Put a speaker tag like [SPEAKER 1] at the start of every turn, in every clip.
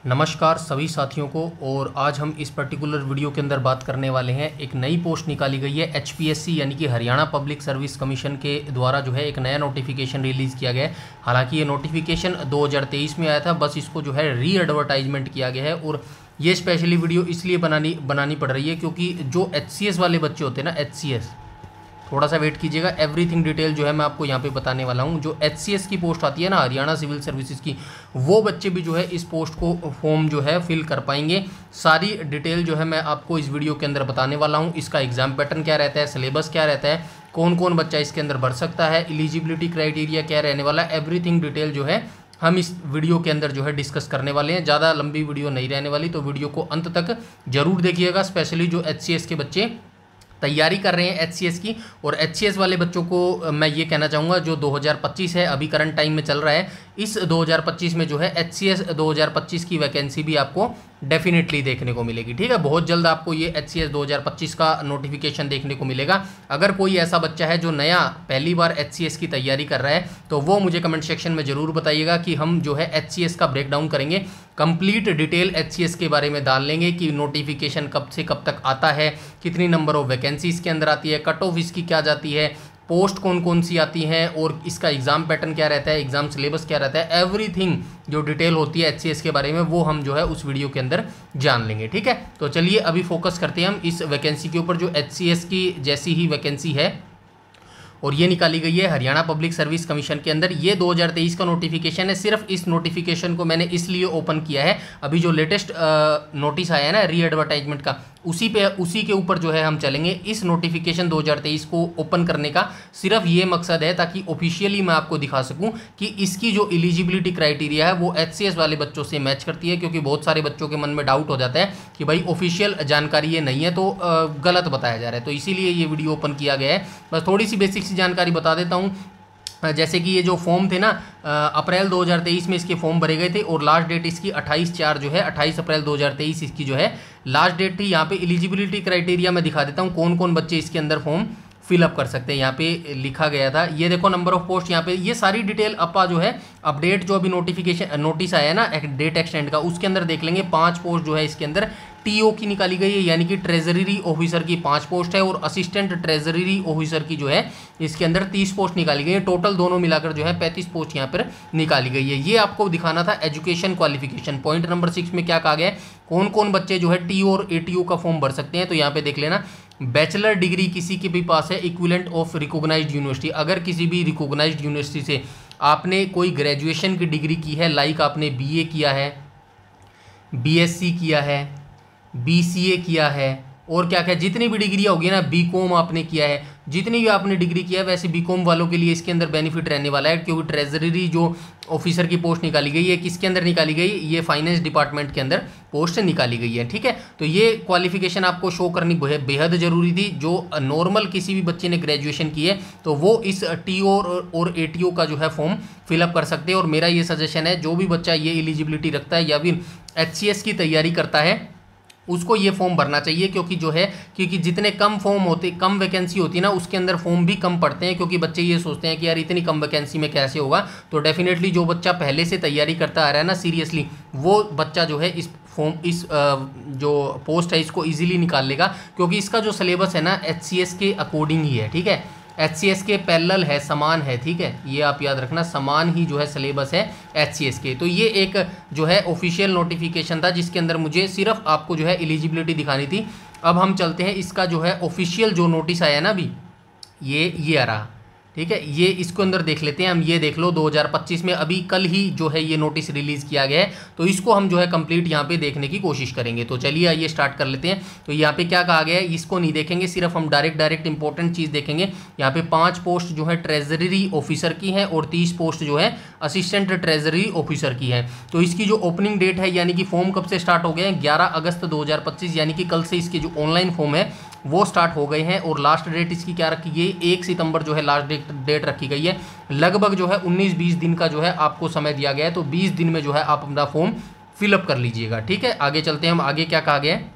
[SPEAKER 1] नमस्कार सभी साथियों को। और आज हम इस पर्टिकुलर वीडियो के अंदर बात करने वाले हैं। एक नई पोस्ट निकाली गई है एचपीएससी यानी कि हरियाणा पब्लिक सर्विस कमीशन के द्वारा जो है एक नया नोटिफिकेशन रिलीज़ किया गया है। हालांकि ये नोटिफिकेशन 2023 में आया था, बस इसको जो है री एडवर्टाइजमेंट किया गया है। और ये स्पेशली वीडियो इसलिए बनानी पड़ रही है क्योंकि जो एचसीएस वाले बच्चे होते हैं ना, एचसीएस, थोड़ा सा वेट कीजिएगा, एवरीथिंग डिटेल जो है मैं आपको यहाँ पे बताने वाला हूँ। जो एचसीएस की पोस्ट आती है ना, हरियाणा सिविल सर्विसेज की, वो बच्चे भी जो है इस पोस्ट को फॉर्म जो है फिल कर पाएंगे। सारी डिटेल जो है मैं आपको इस वीडियो के अंदर बताने वाला हूँ। इसका एग्जाम पैटर्न क्या रहता है, सिलेबस क्या रहता है, कौन कौन बच्चा इसके अंदर भर सकता है, एलिजिबिलिटी क्राइटेरिया क्या रहने वाला है, एवरीथिंग डिटेल जो है हम इस वीडियो के अंदर जो है डिस्कस करने वाले हैं। ज़्यादा लंबी वीडियो नहीं रहने वाली, तो वीडियो को अंत तक जरूर देखिएगा। स्पेशली जो एचसीएस के बच्चे तैयारी कर रहे हैं एचसीएस की, और एचसीएस वाले बच्चों को मैं ये कहना चाहूँगा, जो 2025 है अभी करंट टाइम में चल रहा है, इस 2025 में जो है एचसीएस 2025 की वैकेंसी भी आपको डेफिनेटली देखने को मिलेगी। ठीक है, बहुत जल्द आपको ये एचसीएस 2025 का नोटिफिकेशन देखने को मिलेगा। अगर कोई ऐसा बच्चा है जो नया पहली बार एचसीएस की तैयारी कर रहा है, तो वो मुझे कमेंट सेक्शन में ज़रूर बताइएगा कि हम जो है एचसीएस का ब्रेकडाउन करेंगे, कंप्लीट डिटेल एचसीएस के बारे में डाल लेंगे कि नोटिफिकेशन कब से कब तक आता है, कितनी नंबर ऑफ वैकेंसी इसके अंदर आती है, कट ऑफ इसकी क्या जाती है, पोस्ट कौन कौन सी आती हैं, और इसका एग्ज़ाम पैटर्न क्या रहता है, एग्ज़ाम सिलेबस क्या रहता है, एवरीथिंग जो डिटेल होती है एचसीएस के बारे में, वो हम जो है उस वीडियो के अंदर जान लेंगे। ठीक है, तो चलिए अभी फोकस करते हैं हम इस वैकेंसी के ऊपर, जो एचसीएस की जैसी ही वैकेंसी है और ये निकाली गई है हरियाणा पब्लिक सर्विस कमीशन के अंदर। ये 2023 का नोटिफिकेशन है। सिर्फ इस नोटिफिकेशन को मैंने इसलिए ओपन किया है, अभी जो लेटेस्ट नोटिस आया है ना री एडवर्टाइजमेंट का, उसी के ऊपर जो है हम चलेंगे। इस नोटिफिकेशन 2023 को ओपन करने का सिर्फ ये मकसद है ताकि ऑफिशियली मैं आपको दिखा सकूं कि इसकी जो एलिजिबिलिटी क्राइटेरिया है वो एचसीएस वाले बच्चों से मैच करती है। क्योंकि बहुत सारे बच्चों के मन में डाउट हो जाता है कि भाई ऑफिशियल जानकारी ये नहीं है, तो गलत बताया जा रहा है, तो इसीलिए ये वीडियो ओपन किया गया है। बस थोड़ी सी बेसिक सी जानकारी बता देता हूँ। जैसे कि ये जो फॉर्म थे ना, अप्रैल 2023 में इसके फॉर्म भरे गए थे, और लास्ट डेट इसकी 28/4 जो है 28 अप्रैल 2023 इसकी जो है लास्ट डेट थी। यहाँ पे एलिजिबिलिटी क्राइटेरिया मैं दिखा देता हूँ, कौन कौन बच्चे इसके अंदर फॉर्म फिलअप कर सकते हैं। यहाँ पे लिखा गया था, ये देखो नंबर ऑफ पोस्ट, यहाँ पे ये सारी डिटेल अपा जो है अपडेट जो अभी नोटिस आया है ना डेट एक्सटेंड का, उसके अंदर देख लेंगे। 5 पोस्ट जो है इसके अंदर टीओ की निकाली गई है, यानी कि ट्रेजरी ऑफिसर की 5 पोस्ट है, और असिस्टेंट ट्रेजरी ऑफिसर की जो है इसके अंदर 30 पोस्ट निकाली गई है। टोटल दोनों मिलाकर जो है 35 पोस्ट यहाँ पर निकाली गई है। ये आपको दिखाना था एजुकेशन क्वालिफिकेशन। पॉइंट नंबर 6 में क्या कहा गया है, कौन कौन बच्चे जो है टीओ और एटीओ का फॉर्म भर सकते हैं। तो यहाँ पे देख लेना, बैचलर डिग्री किसी के भी पास है, इक्विवेलेंट ऑफ रिकॉग्नाइज्ड यूनिवर्सिटी, अगर किसी भी रिकॉग्नाइज्ड यूनिवर्सिटी से आपने कोई ग्रेजुएशन की डिग्री की है, लाइक आपने बीए किया है, बीएससी किया है, बीसीए किया है, और क्या क्या जितनी भी डिग्री होगी ना, बीकॉम आपने किया है, जितनी भी आपने डिग्री किया है, वैसे बीकॉम वालों के लिए इसके अंदर बेनिफिट रहने वाला है। क्योंकि ट्रेजरी जो ऑफिसर की पोस्ट निकाली गई है, किसके अंदर निकाली गई, ये फाइनेंस डिपार्टमेंट के अंदर पोस्ट निकाली गई है। ठीक है, तो ये क्वालिफिकेशन आपको शो करनी बेहद ज़रूरी थी। जो नॉर्मल किसी भी बच्चे ने ग्रेजुएशन की है, तो वो इस टीओ और एटीओ का जो है फॉर्म फिलअप कर सकते हैं। और मेरा ये सजेशन है, जो भी बच्चा ये एलिजिबिलिटी रखता है या फिर एचसीएस की तैयारी करता है, उसको ये फॉर्म भरना चाहिए। क्योंकि जितने कम फॉर्म होते, कम वैकेंसी होती है ना, उसके अंदर फॉर्म भी कम पड़ते हैं। क्योंकि बच्चे ये सोचते हैं कि यार इतनी कम वैकेंसी में कैसे होगा। तो डेफिनेटली जो बच्चा पहले से तैयारी करता आ रहा है ना सीरियसली, वो बच्चा जो है इस जो पोस्ट है इसको ईजिली निकाल लेगा। क्योंकि इसका जो सिलेबस है ना एचसीएस के अकॉर्डिंग ही है। ठीक है, एचसीएस के पैरेलल है, समान है। ठीक है, ये आप याद रखना, समान ही जो है सिलेबस है एचसीएस के। तो ये एक जो है ऑफिशियल नोटिफिकेशन था जिसके अंदर मुझे सिर्फ आपको जो है एलिजिबिलिटी दिखानी थी। अब हम चलते हैं, इसका जो है ऑफिशियल जो नोटिस आया ना अभी, ये आ रहा। ठीक है, ये इसको अंदर देख लेते हैं हम। ये देख लो 2025 में अभी कल ही जो है ये नोटिस रिलीज़ किया गया है, तो इसको हम जो है कंप्लीट यहाँ पे देखने की कोशिश करेंगे। तो चलिए आइए स्टार्ट कर लेते हैं। तो यहाँ पे क्या कहा गया है, इसको नहीं देखेंगे, सिर्फ हम डायरेक्ट इंपॉर्टेंट चीज़ देखेंगे। यहाँ पे 5 पोस्ट जो है ट्रेजरी ऑफिसर की है, और 30 पोस्ट जो है असिस्टेंट ट्रेजरी ऑफिसर की है। तो इसकी जो ओपनिंग डेट है, यानी कि फॉर्म कब से स्टार्ट हो गए हैं, 11 अगस्त 2025, यानी कि कल से इसके जो ऑनलाइन फॉर्म है वो स्टार्ट हो गए हैं। और लास्ट डेट इसकी क्या रखी गई, 1 सितंबर जो है लास्ट डेट रखी गई है। लगभग जो है 19-20 दिन का जो है आपको समय दिया गया है। तो 20 दिन में जो है आप अपना फॉर्म फिलअप कर लीजिएगा। ठीक है, आगे चलते हैं हम। आगे क्या कहा गया है,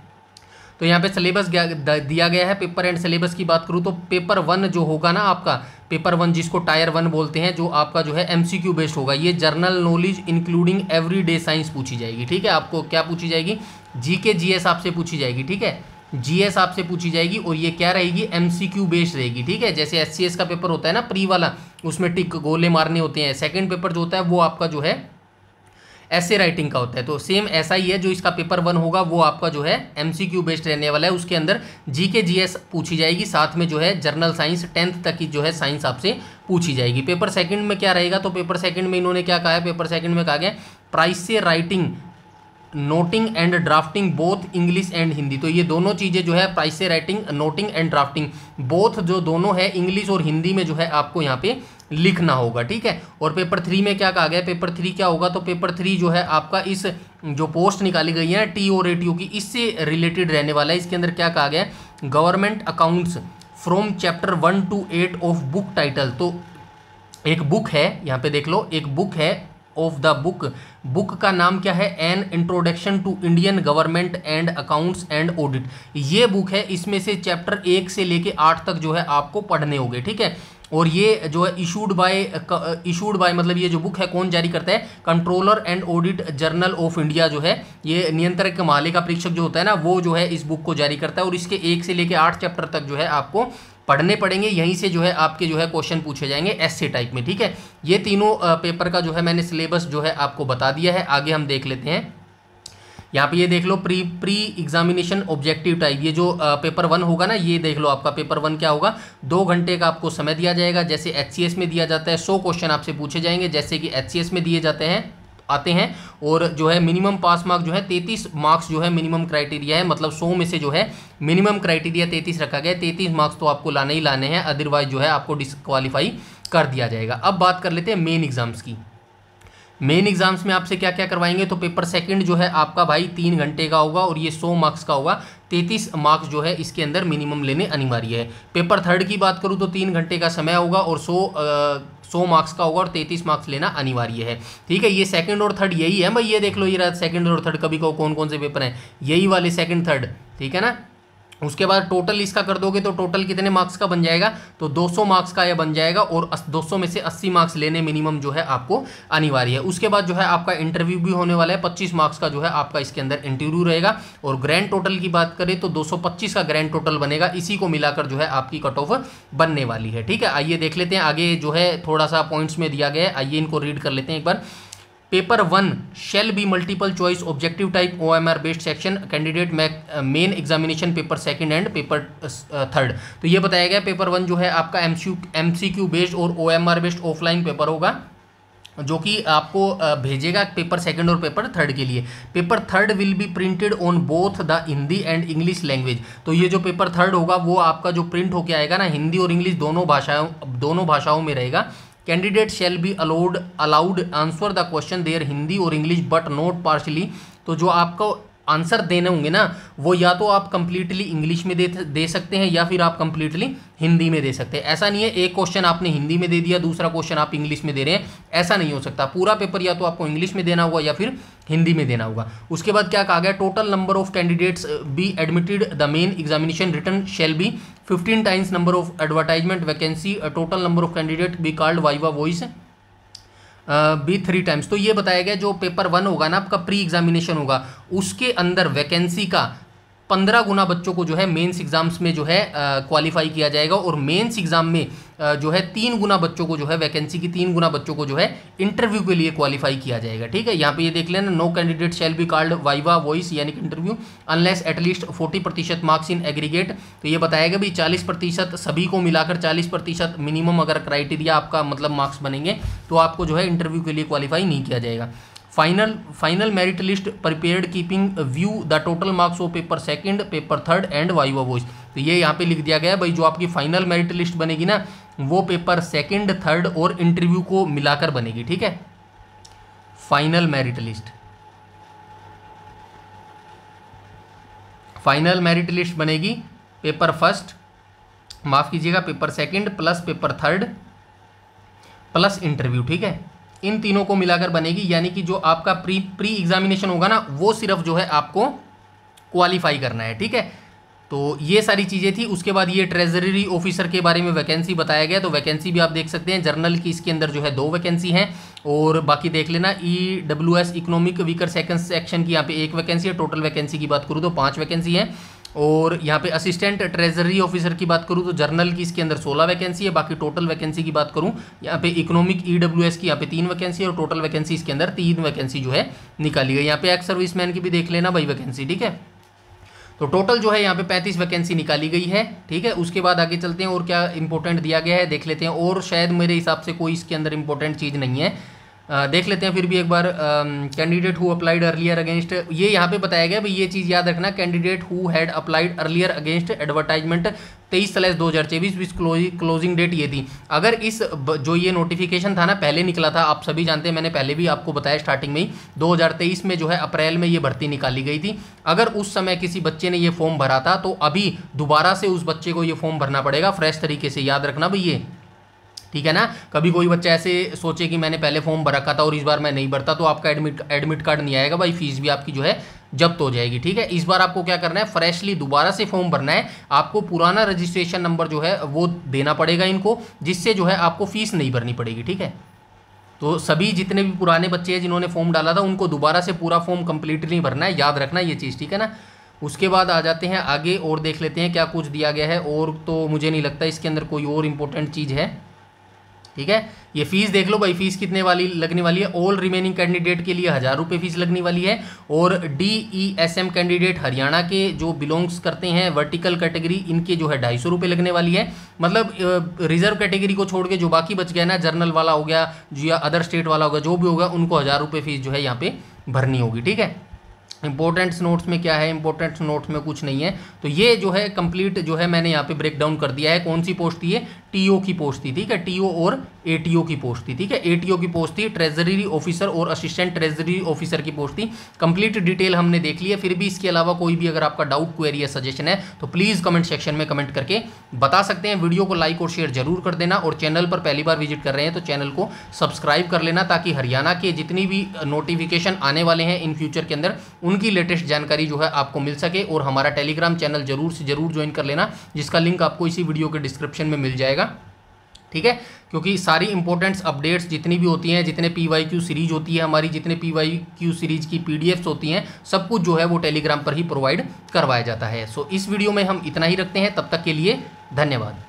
[SPEAKER 1] तो यहाँ पे सिलेबस दिया गया है। पेपर एंड सिलेबस की बात करूँ तो पेपर 1 जो होगा ना आपका, पेपर 1 जिसको टायर 1 बोलते हैं, जो आपका जो है एमसीक्यू बेस्ड होगा, ये general knowledge including everyday science पूछी जाएगी। ठीक है, आपको क्या पूछी जाएगी, जीके जीएस आपसे पूछी जाएगी। ठीक है, जीएस आपसे पूछी जाएगी और ये क्या रहेगी, एमसीक्यू बेस्ड रहेगी। ठीक है, जैसे एससीएस का पेपर होता है ना प्री वाला, उसमें टिक गोले मारने होते हैं। सेकंड पेपर जो होता है वो आपका जो है ऐसे राइटिंग का होता है। तो सेम ऐसा ही है, जो इसका पेपर 1 होगा वो आपका जो है एमसीक्यू बेस्ड रहने वाला है। उसके अंदर जीके जीएस पूछी जाएगी, साथ में जो है जनरल साइंस 10th तक की जो है साइंस आपसे पूछी जाएगी। पेपर सेकंड में क्या रहेगा, तो पेपर सेकंड में इन्होंने क्या कहा है, पेपर सेकंड में कहा गया प्राइस से writing, noting and drafting both English and Hindi. तो ये दोनों चीज़ें जो है प्राइस से writing, noting and drafting both जो दोनों है इंग्लिश और हिंदी में जो है आपको यहाँ पे लिखना होगा। ठीक है, और पेपर 3 में क्या कहा गया, पेपर 3 क्या होगा, तो पेपर 3 जो है आपका इस जो पोस्ट निकाली गई है टी और एटीओ की, इससे रिलेटेड रहने वाला है। इसके अंदर क्या कहा गया, government accounts from chapter 1 to 8 of book title. तो एक बुक है, यहाँ पे देख लो, एक बुक है ऑफ द बुक का नाम क्या है, an introduction to Indian government and accounts and audit. ये बुक है, इसमें से चैप्टर 1 से लेके 8 तक जो है आपको पढ़ने होंगे। ठीक है, और ये जो है इशूड बाय मतलब ये जो बुक है कौन जारी करता है, controller and audit journal of India जो है, ये नियंत्रक महालेखा परीक्षक जो होता है ना, वो जो है इस बुक को जारी करता है। और इसके 1 से लेके 8 चैप्टर तक जो है आपको पढ़ने पड़ेंगे। यहीं से जो है आपके जो है क्वेश्चन पूछे जाएंगे ऐसे टाइप में। ठीक है, ये तीनों पेपर का जो है मैंने सिलेबस जो है आपको बता दिया है। आगे हम देख लेते हैं, यहाँ पे ये देख लो प्री एग्जामिनेशन ऑब्जेक्टिव टाइप। ये जो पेपर 1 होगा ना, ये देख लो आपका पेपर 1 क्या होगा, 2 घंटे का आपको समय दिया जाएगा। जैसे एचसीएस में दिया जाता है 100 क्वेश्चन आपसे पूछे जाएंगे, जैसे कि एचसीएस में दिए आते हैं। और जो है मिनिमम पास मार्क जो है 33 मार्क्स जो है मिनिमम क्राइटेरिया है, मतलब 100 में से जो है मिनिमम क्राइटेरिया 33 रखा गया है। 33 मार्क्स तो आपको लाने ही लाने हैं, अदरवाइज जो है आपको डिस्क्वालीफाई कर दिया जाएगा। अब बात कर लेते हैं मेन एग्जाम्स की। मेन एग्जाम्स में आपसे क्या क्या करवाएंगे, तो पेपर सेकंड जो है आपका भाई 3 घंटे का होगा और ये 100 मार्क्स का होगा। 33 मार्क्स जो है इसके अंदर मिनिमम लेने अनिवार्य है। पेपर थर्ड की बात करूँ तो 3 घंटे का समय होगा और 100 मार्क्स का होगा और 33 मार्क्स लेना अनिवार्य है। ठीक है, ये सेकंड और थर्ड यही है भाई, ये देख लो, ये रहा सेकंड और थर्ड। कभी को कौन कौन से पेपर हैं, यही वाले सेकंड थर्ड। ठीक है ना, उसके बाद टोटल इसका कर दोगे तो टोटल कितने मार्क्स का बन जाएगा, तो 200 मार्क्स का यह बन जाएगा और 200 में से 80 मार्क्स लेने मिनिमम जो है आपको अनिवार्य है। उसके बाद जो है आपका इंटरव्यू भी होने वाला है, 25 मार्क्स का जो है आपका इसके अंदर इंटरव्यू रहेगा। और ग्रैंड टोटल की बात करें तो 225 का ग्रैंड टोटल बनेगा, इसी को मिलाकर जो है आपकी कट ऑफ बनने वाली है। ठीक है, आइए देख लेते हैं आगे जो है थोड़ा सा पॉइंट्स में दिया गया है, आइए इनको रीड कर लेते हैं एक बार। Paper 1 shall be multiple choice objective type OMR based section candidate main examination paper second and paper third. तो ये बताया गया पेपर 1 जो है आपका MCQ बेस्ड और OMR बेस्ड ऑफलाइन पेपर होगा, जो कि आपको भेजेगा पेपर सेकंड और पेपर थर्ड के लिए। Paper third will be printed on both the Hindi and English language. तो ये जो पेपर थर्ड होगा वो आपका जो प्रिंट होके आएगा ना, हिंदी और इंग्लिश दोनों भाषाओं में रहेगा। Candidate shall be allowed answer the question there Hindi और इंग्लिश बट नॉट पार्शली। तो जो आपको आंसर देने होंगे ना, वो या तो आप कंप्लीटली इंग्लिश में दे सकते हैं या फिर आप कंप्लीटली हिंदी में दे सकते हैं। ऐसा नहीं है एक क्वेश्चन आपने हिंदी में दे दिया, दूसरा क्वेश्चन आप इंग्लिश में दे रहे हैं, ऐसा नहीं हो सकता। पूरा पेपर या तो आपको इंग्लिश में देना होगा या फिर हिंदी में देना होगा। उसके बाद क्या कहा गया, total number of candidates be admitted the main examination written shall be 15 times number of advertisement vacancy. Total number of candidate be called viva voce be 3 times. तो ये बताया गया जो पेपर 1 होगा ना आपका प्री एग्जामिनेशन होगा, उसके अंदर वैकेंसी का 15 गुना बच्चों को जो है मेंस एग्जाम्स में जो है क्वालिफाई किया जाएगा। और मेंस एग्जाम में जो है 3 गुना बच्चों को जो है वैकेंसी की 3 गुना बच्चों को जो है इंटरव्यू के लिए क्वालिफाई किया जाएगा। ठीक है, यहाँ पे ये देख लेना, no candidate shall be called viva voce यानी कि interview unless at least 40% marks in aggregate. तो ये बताएगा भी 40% सभी को मिलाकर 40% मिनिमम अगर क्राइटेरिया आपका मतलब मार्क्स बनेंगे तो आपको जो है इंटरव्यू के लिए क्वालिफाई नहीं किया जाएगा। Final merit list prepared keeping view the total marks of paper second, paper third and viva voice. तो ये यहाँ पे लिख दिया गया है भाई, जो आपकी फाइनल मेरिट लिस्ट बनेगी ना, वो पेपर सेकंड थर्ड और इंटरव्यू को मिलाकर बनेगी। ठीक है, फाइनल मेरिट लिस्ट बनेगी पेपर फर्स्ट, माफ कीजिएगा paper second plus paper third plus interview. ठीक है, इन तीनों को मिलाकर बनेगी, यानी कि जो आपका प्री एग्जामिनेशन होगा ना, वो सिर्फ जो है आपको क्वालिफाई करना है। ठीक है, तो ये सारी चीज़ें थी। उसके बाद ये ट्रेजरी ऑफिसर के बारे में वैकेंसी बताया गया, तो वैकेंसी भी आप देख सकते हैं। जर्नल की इसके अंदर जो है 2 वैकेंसी हैं, और बाकी देख लेना EWS economic weaker second section की यहाँ पे 1 वैकेंसी है। टोटल वैकेंसी की बात करूँ तो 5 वैकेंसी है। और यहाँ पे असिस्टेंट ट्रेजरी ऑफिसर की बात करूँ तो जर्नल की इसके अंदर 16 वैकेंसी है। बाकी टोटल वैकेंसी की बात करूँ यहाँ पे इकोनॉमिक EWS की यहाँ पे 3 वैकेंसी है, और टोटल वैकेंसी इसके अंदर 3 वैकेंसी जो है निकाली गई। यहाँ पे एक्स सर्विसमैन की भी देख लेना भाई वैकेंसी, ठीक है। तो टोटल जो है यहाँ पे 35 वैकेंसी निकाली गई है, ठीक है। उसके बाद आगे चलते हैं और क्या इंपॉर्टेंट दिया गया है देख लेते हैं। और शायद मेरे हिसाब से कोई इसके अंदर इंपॉर्टेंट चीज़ नहीं है, देख लेते हैं फिर भी एक बार। Candidate who applied earlier against, ये यहाँ पे बताया गया भाई, ये चीज़ याद रखना, candidate who had applied earlier against advertisement 23/2024 which closing date ये थी। अगर इस जो ये नोटिफिकेशन था ना पहले निकला था, आप सभी जानते हैं, मैंने पहले भी आपको बताया स्टार्टिंग में ही, 2023 में जो है अप्रैल में ये भर्ती निकाली गई थी। अगर उस समय किसी बच्चे ने ये फॉर्म भरा था तो अभी दोबारा से उस बच्चे को ये फॉर्म भरना पड़ेगा फ्रेश तरीके से, याद रखना भाई ये, ठीक है ना। कभी कोई बच्चा ऐसे सोचे कि मैंने पहले फॉर्म भर रखा था और इस बार मैं नहीं भरता, तो आपका एडमिट कार्ड नहीं आएगा भाई, फीस भी आपकी जो है जब्त हो जाएगी, ठीक है। इस बार आपको क्या करना है, फ्रेशली दोबारा से फॉर्म भरना है। आपको पुराना रजिस्ट्रेशन नंबर जो है वो देना पड़ेगा इनको, जिससे जो है आपको फीस नहीं भरनी पड़ेगी, ठीक है। तो सभी जितने भी पुराने बच्चे हैं जिन्होंने फॉर्म डाला था उनको दोबारा से पूरा फॉर्म कंप्लीटली भरना है, याद रखना ये चीज़, ठीक है ना। उसके बाद आ जाते हैं आगे और देख लेते हैं क्या कुछ दिया गया है। और तो मुझे नहीं लगता इसके अंदर कोई और इंपॉर्टेंट चीज़ है, ठीक है। ये फीस देख लो भाई, फीस कितने वाली लगने वाली है। ऑल रिमेनिंग कैंडिडेट के लिए 1000 रुपये फीस लगने वाली है, और DESM कैंडिडेट हरियाणा के जो बिलोंग्स करते हैं वर्टिकल कैटेगरी, इनके जो है 250 रुपये लगने वाली है। मतलब रिजर्व कैटेगरी को छोड़ के जो बाकी बच गया ना, जर्नल वाला हो गया जो या अदर स्टेट वाला होगा, जो भी होगा उनको 1000 रुपये फीस जो है यहाँ पे भरनी होगी, ठीक है। इंपॉर्टेंट्स नोट्स में क्या है, इंपॉर्टेंट्स नोट्स में कुछ नहीं है। तो ये जो है कंप्लीट जो है मैंने यहाँ पे ब्रेक डाउन कर दिया है। कौन सी पोस्ट थी, ये TO की पोस्ट थी, ठीक है। TO और ATO की पोस्ट थी, ठीक है। ATO की पोस्ट थी, ट्रेजरी ऑफिसर और असिस्टेंट ट्रेजरी ऑफिसर की पोस्ट थी। कंप्लीट डिटेल हमने देख ली है। फिर भी इसके अलावा कोई भी अगर आपका डाउट, क्वेरी या सजेशन है तो प्लीज़ कमेंट सेक्शन में कमेंट करके बता सकते हैं। वीडियो को लाइक और शेयर जरूर कर देना, और चैनल पर पहली बार विजिट कर रहे हैं तो चैनल को सब्सक्राइब कर लेना, ताकि हरियाणा के जितनी भी नोटिफिकेशन आने वाले हैं इन फ्यूचर के अंदर उनकी लेटेस्ट जानकारी जो है आपको मिल सके। और हमारा टेलीग्राम चैनल जरूर से जरूर ज्वाइन कर लेना, जिसका लिंक आपको इसी वीडियो के डिस्क्रिप्शन में मिल जाएगा, ठीक है। क्योंकि सारी इंपॉर्टेंट्स अपडेट्स जितनी भी होती हैं, जितने PYQ सीरीज होती है हमारी, जितने PYQ सीरीज की PDFs होती हैं, सब कुछ जो है वो टेलीग्राम पर ही प्रोवाइड करवाया जाता है। सो इस वीडियो में हम इतना ही रखते हैं, तब तक के लिए धन्यवाद।